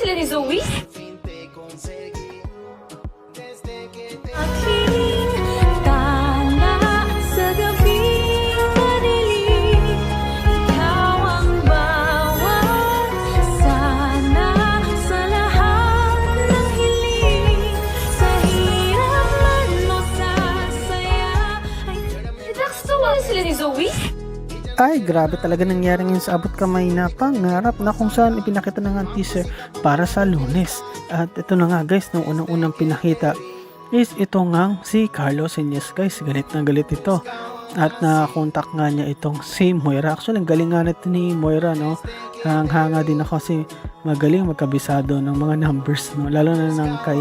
sila ni Zoe? Sila ni Zoe? Ay, grabe talaga nangyari ngayon sa abot kamay na pangarap na kung saan ipinakita na nga ang teaser para sa Lunes. At ito na nga guys, nung unang-unang pinakita is ito nga si Carlos Ines guys, galit na galit ito. At na-contact nga niya itong si Moira. Actually, ang galing nga nito ni Moira, no? Hanga din ako kasi magaling magkabisado ng mga numbers, no? Lalo na ng kay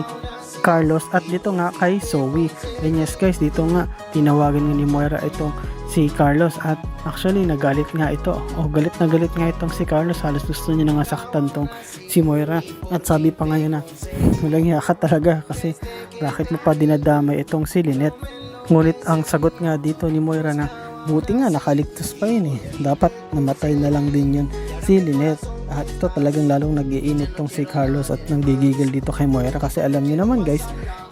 Carlos at dito nga kay Zoe. And yes guys, dito nga tinawagan nga ni Moira itong si Carlos at actually nagalit nga ito. Galit na galit nga itong si Carlos. Halos gusto niya na nga saktan tong si Moira. At sabi pa ngayon na walang hiya ka talaga kasi bakit mo pa dinadamay itong si Lynette. Ngunit ang sagot nga dito ni Moira na buti nga nakaligtas pa yun eh. Dapat namatay na lang din yun si Lynette. At ito talagang lalong nag-iinit tong si Carlos at nanggigigil dito kay Moira kasi alam niyo naman guys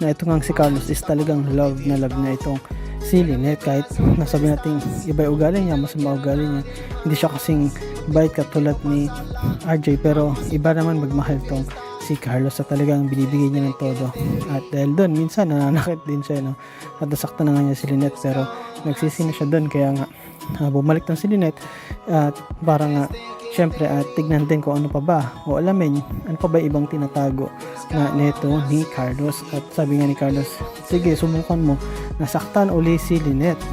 na ito nga si Carlos is talagang love na love na itong si Lynette. Kahit nasabi natin iba yung ugali niya, masama ugali niya, hindi siya kasing bait katulad ni RJ, pero iba naman magmahal tong si Carlos at talagang binibigay niya ng todo. At dahil doon minsan nananakit din siya, no? At nasaktan na nga niya si Lynette pero nagsisi na siya doon kaya nga bumalik ng si Lynette at parang nga syempre at tignan din kung ano pa ba o alamin ano pa ba ibang tinatago na neto ni Carlos. At sabi nga ni Carlos, sige subukan mo, nasaktan uli si Lynette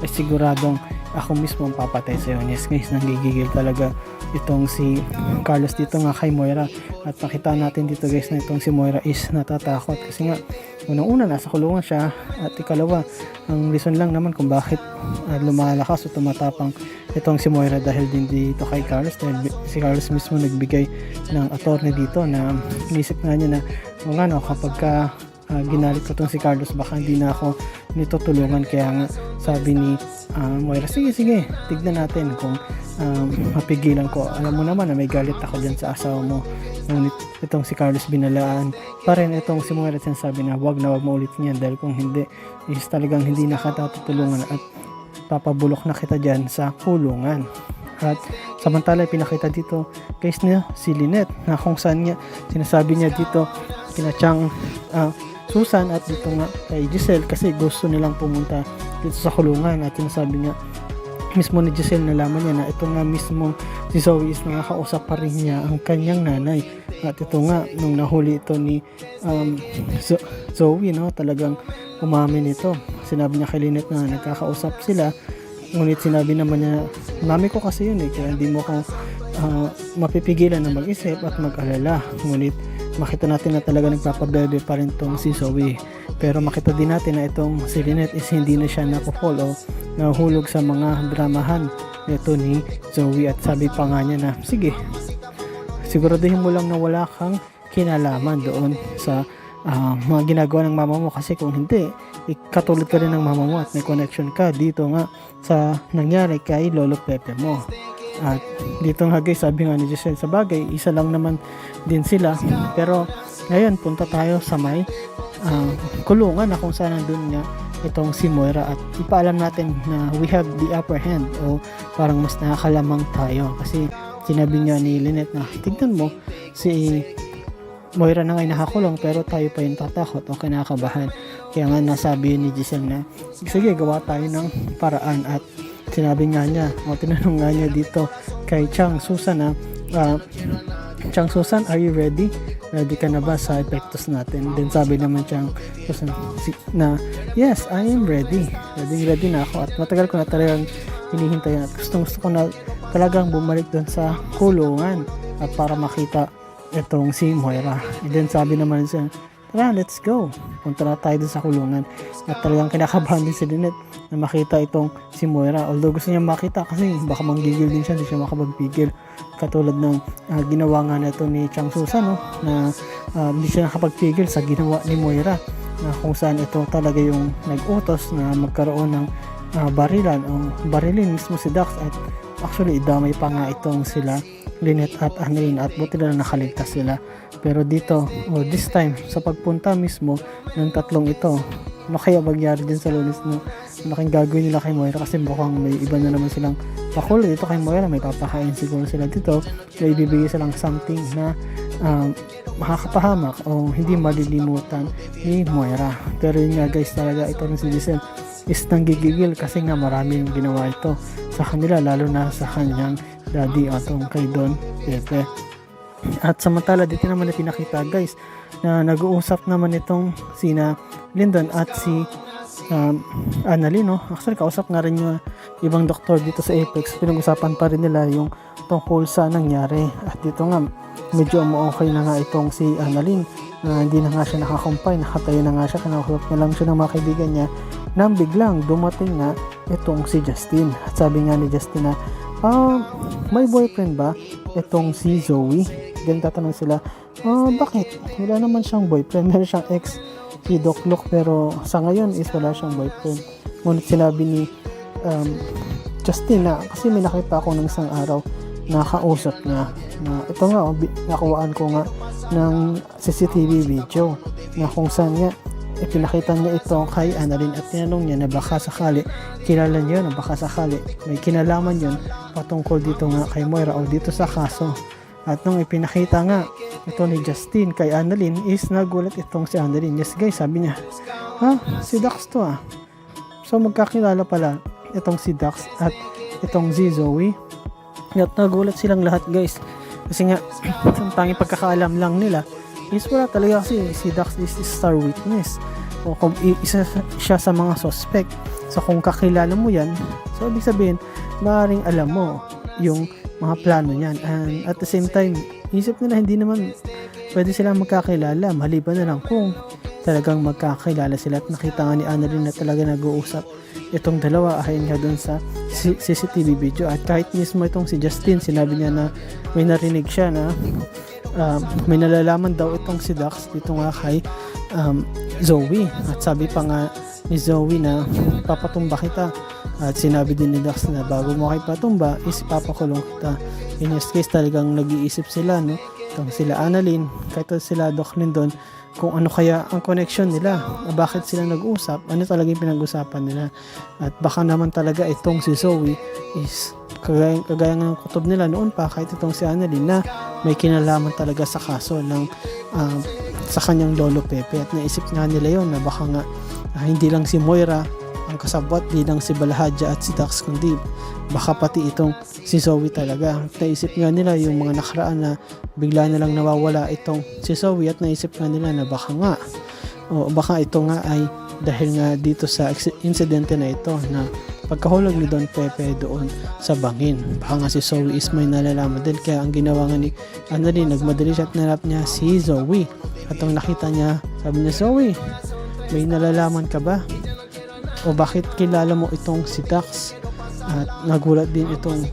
ay siguradong ako mismo ang papatay sa iyo. Yes guys, nanggigigil talaga itong si Carlos dito nga kay Moira. At makita natin dito guys na itong si Moira is natatakot kasi nga unang-una nasa kulungan siya at ikalawa ang reason lang naman kung bakit lumalakas o tumatapang itong si Moira dahil din dito kay Carlos, dahil si Carlos mismo nagbigay ng attorney dito na inisip nga niya na kung ano kapag ginalit ko itong si Carlos baka hindi na ako nito tulungan. Kaya nga sabi ni Moira, sige tignan natin kung mapigilan ko. Alam mo naman na may galit ako dyan sa asawa mo. Ngunit itong si Carlos binalaan pa rin itong si Moira, sinasabi na wag maulit niyan dahil kung hindi is talagang hindi nakatutulungan at papabulok na kita dyan sa kulungan. At samantala pinakita dito guys niya si Lynette na kung saan niya sinasabi niya dito pinachang Susan at dito nga kay Giselle kasi gusto nilang pumunta dito sa kulungan. At sinasabi niya mismo ni Giselle, nalaman niya na ito nga mismo si Zoe is nakakausap pa rin niya ang kanyang nanay. At ito nga nung nahuli ito ni Zoe, no, talagang umamin ito. Sinabi niya kay Lynette na nagkakausap sila, ngunit sinabi naman niya, mami ko kasi yun eh, kaya hindi mo ko mapipigilan na mag-isip at mag-alala. Ngunit makita natin na talaga nagpapabebe pa rin tong si Zoe. Pero makita din natin na itong si Lynette is hindi na siya nakufall o nahulog sa mga dramahan nito ni Zoe. At sabi pa nga niya na sige, siguraduhin mo lang na wala kang kinalaman doon sa mga ginagawa ng mama mo, kasi kung hindi katulad ka rin ng mama mo at may connection ka dito nga sa nangyari kay Lolo Pepe mo. At dito nga guys, sabi nga ni Giselle, sa bagay isa lang naman din sila, pero ngayon punta tayo sa may kulungan na kung saan nandun nga itong si Moira at ipaalam natin na we have the upper hand o parang mas nakakalamang tayo kasi sinabi nga ni Lynette na tignan mo si Moira na ngay nakakulong pero tayo pa yung tatakot o kinakabahan. Kaya nga nasabi ni Giselle na sige gawa tayo ng paraan. At sinabi nga niya o tinanong nga niya dito kay Chang Susan na Chang Susan, are you ready? Ready ka na ba sa epektos natin? Then sabi naman Chang Susan na yes, I am ready. Ready na ako at matagal ko na talagang hinihintay at gusto ko na talagang bumalik doon sa kulungan at para makita itong si Moira. And then sabi naman siya, tara, let's go. Punta na tayo dun sa kulungan. At talagang kinakabahan din si Lynette na makita itong si Moira. Although gusto niya makita kasi baka manggigil din siya, hindi siya makapagpigil. Katulad ng ginawa nga na ito ni Chang Susan, no? Na hindi siya nakapagpigil sa ginawa ni Moira. Na kung saan ito talaga yung nag-utos na magkaroon ng barilin mismo si Dax. At actually idamay pa nga itong sila Lynette at Annalyn at buti na nakaligtas sila. Pero dito, this time, sa pagpunta mismo ng tatlong ito, ano kaya magyari din sa Lunes no? Malaking gagawin nila kay Moira kasi mukhang may iba na naman silang pakulo dito kay Moira. May papakain siguro sila dito. May ibibigay silang something na makakapahamak o hindi malilimutan ni Moira. Pero yun nga guys, talaga ito ng si Giselle is nanggigigil kasi nga marami yung ginawa ito sa kanila, lalo na sa kanyang daddy atong kay Don Pepe. At samantala dito naman na pinakita guys na nag-uusap naman itong sina Lyndon at si Annalyn, no? Actually kausap nga rin yung ibang doktor dito sa Apex. Pinag-usapan pa rin nila yung tungkol sa nangyari. At dito nga medyo okay na nga itong si Annalyn, hindi na nga siya nakakumpay, nakatayo na nga siya, kinausap na lang siya ng mga kaibigan niya nang biglang dumating nga itong si Justin. At sabi nga ni Justin na may boyfriend ba itong si Zoe? Then tatanong sila, bakit? Wala naman siyang boyfriend. Meron siyang ex, si Doc Luke, pero sa ngayon is wala siyang boyfriend. Ngunit sinabi ni Justin na, kasi may nakita ako ng isang araw na kausap niya na ito nga, nakuhaan ko nga ng CCTV video na kung saan nga ipinakita niya ito kay Annalyn at tinanong niya na baka sakali kilala niya, na baka sakali may kinalaman yun patungkol dito nga kay Moira o dito sa kaso. At nung ipinakita nga ito ni Justin kay Annalyn is nagulat itong si Annalyn. Yes guys, sabi niya, si Dax to So magkakilala pala itong si Dax at itong si Zoe. At nagulat silang lahat guys kasi nga ang tanging pagkakaalam lang nila is wala talaga kasi si Dax is star witness o kung isa siya sa mga suspect. So kung kakilala mo yan, so ibig sabihin maaaring alam mo yung mga plano niyan. And at the same time, isip nila hindi naman pwede silang magkakilala maliban na lang kung talagang magkakilala sila. At nakita nga ni Annalyn na talaga nag-uusap itong dalawa ayon nga dun sa CCTV video. At kahit mismo itong si Justin, sinabi niya na may narinig siya na may nalalaman daw itong si Dax dito nga kay Zoe. At sabi pa nga ni Zoe na papatumba kita. At sinabi din ni Dax na bago mo kayo patumba is papakulong kita. In this case talagang nag-iisip sila, no? Itong sila Annalyn, kahit sila Doc Lyndon, kung ano kaya ang connection nila, bakit sila nag-usap, ano talaga yung pinag-usapan nila. At baka naman talaga itong si Zoe is kagaya ng kutob nila noon pa, kahit itong si Annalyn na may kinalaman talaga sa kaso ng sa kanyang lolo Pepe. At naisip nga nila yon na baka nga hindi lang si Moira ang kasabwat, di lang si Balahadja at si Dax, kundi baka pati itong si Zoe talaga. Naisip nga nila yung mga nakaraan na bigla na lang nawawala itong si Zoe at naisip nga nila na baka ito nga ay dahil nga dito sa insidente na ito na pagkahulog ni Don Pepe doon sa bangin. Baka nga si Zoe is may nalalaman din, kaya ang ginawa nga ni Annalyn, nagmadali siya at nanap niya si Zoe. At ang nakita niya, sabi niya, Zoe, may nalalaman ka ba? O bakit kilala mo itong si Dax? At nagulat din itong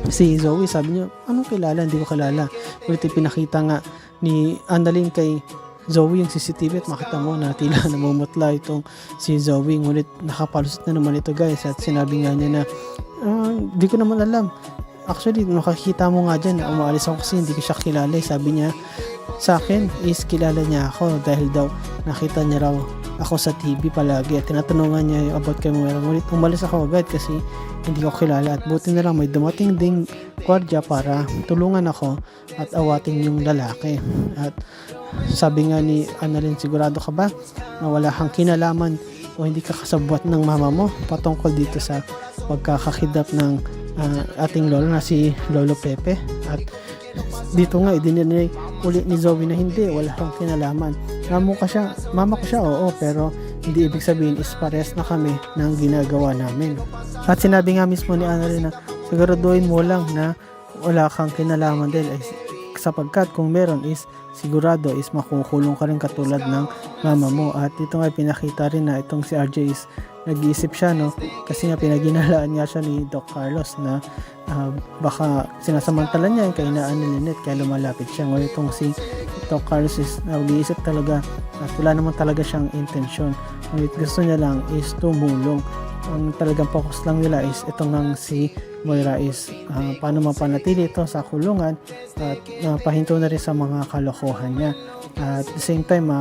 si Zoe. Sabi niya, anong kilala? Hindi ko kilala. Ulit pinakita nga ni Annalyn kay Zoe yung CCTV at makita mo na tila namumutla itong si Zoe. Ngunit nakapalusot na naman ito guys. At sinabi nga niya na di ko naman alam. Actually, makikita mo nga dyan na umaalis ako kasi hindi ko siya kilala. Sabi niya sa akin is kilala niya ako dahil daw nakita niya raw ako sa TV palagi at tinatanungan niya yung about kay Moira. Ngunit umalis ako agad kasi hindi ko kilala at buti na lang may dumating ding gwardiya para tulungan ako at awatin yung lalaki. At sabi nga ni Annalyn, sigurado ka ba na wala kang kinalaman o hindi ka kasabwat ng mama mo patungkol dito sa pagkakakidnap ng ating lolo na si Lolo Pepe? At dito nga idinilay ulit ni Zoe na hindi, wala kang kinalaman. Mama ko siya, oo, pero hindi ibig sabihin is pares na kami ng ginagawa namin. At sinabi nga mismo ni Annalyn na siguraduhin mo lang na wala kang kinalaman din, sapagkat kung meron is sigurado is makukulong ka rin katulad ng mama mo. At ito nga pinakita rin na itong si RJ is nag-iisip siya, no, kasi nga pinaginalaan nga siya ni Doc Carlos na baka sinasamantala niya yung kainaan ni Lynette kaya lumalapit siya. Ngunit itong si Doc Carlos is nag-iisip talaga at wala naman talaga siyang intensyon, ngunit gusto niya lang is tumulong. Ang talagang focus lang nila is itong si Moira is paano mapanatili ito sa kulungan at pahinto na rin sa mga kalokohan niya. At at the same time,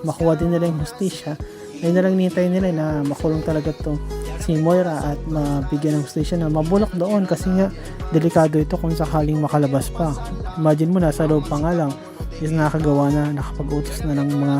makuha din nila yung hustisya. Ayun na lang nintay nila na makulong talaga to si Moira at mabigyan ng hustisya na mabulok doon kasi nga delikado ito kung sakaling makalabas pa. Imagine mo, nasa loob pa nga lang is nakagawa na, nakapag-utos na ng mga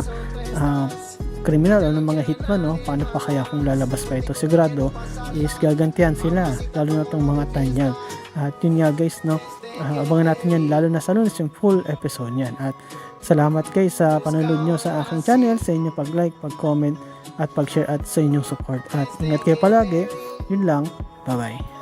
kriminal o ng mga hitman, no? Paano pa kaya kung lalabas pa ito? Sigurado is gagantihan sila, lalo na itong mga tanyag. At yun nga guys, no? Abangan natin yan lalo na sa Lunes yung full episode yan. At salamat guys sa panonood nyo sa aking channel, sa inyo pag-like, pag-comment at pag-share at sa inyong support. At ingat kayo palagi. Yun lang. Bye bye.